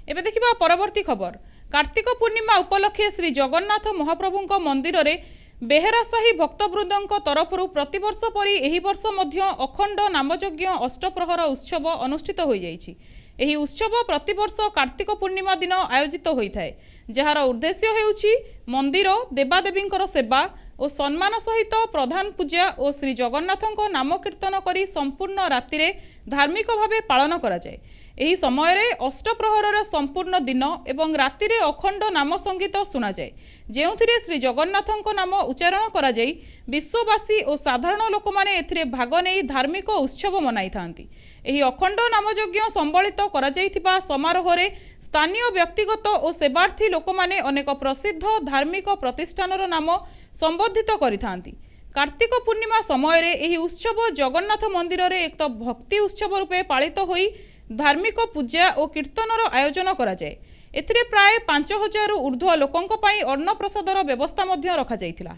एबे देखिबा परवर्ती खबर। कार्तिक पूर्णिमा उपलक्षे श्री जगन्नाथ महाप्रभुଙ୍କ मंदिर में बेहेरासाही भक्तवृंद तरफ प्रतिवर्ष परी एही वर्ष मध्य अखंड नामयज्ञ अष्टप्रहर उत्सव अनुष्ठित हो जाइछि। एही उत्सव प्रतिवर्ष कार्तिक पूर्णिमा दिन आयोजित होता है, जार उद्देश्य हेउछि मंदिर देवादेवींकर सेवा और सम्मान सहित प्रधान पूजा और श्री जगन्नाथଙ୍କ नाम कीर्तन करी संपूर्ण राति रे धार्मिक भावे पालन करा जाए। एही समय रे अष्टप्रहरर संपूर्ण दिन एवं राति रे अखंड नाम संगीत सुना जाए, जेउथिरे श्री जगन्नाथଙ୍କ नाम उच्चारण करा जाई विश्ववासी और साधारण लोक माने एथिरे भाग नै धार्मिक उत्सव मनाई थांती। एही अखंड नामयज्ञ संबलित करा जाइथिबा समारोह रे स्थानीय व्यक्तिगत और सेवार्थी लोक माने अनेक प्रसिद्ध धार्मिक प्रतिष्ठानर नाम संबोधित करिथांती। कार्तिक पूर्णिमा समय रे एही उत्सव जगन्नाथ मंदिर रे एक भक्ति उत्सव रूपे पालित होई धार्मिक पूजा और कीर्तनर आयोजन करा जाए। एथिरे प्राय 5000 ऊर्ध्व लोकंक पई अन्न प्रसादर व्यवस्था मध्य रखा जाइथिला।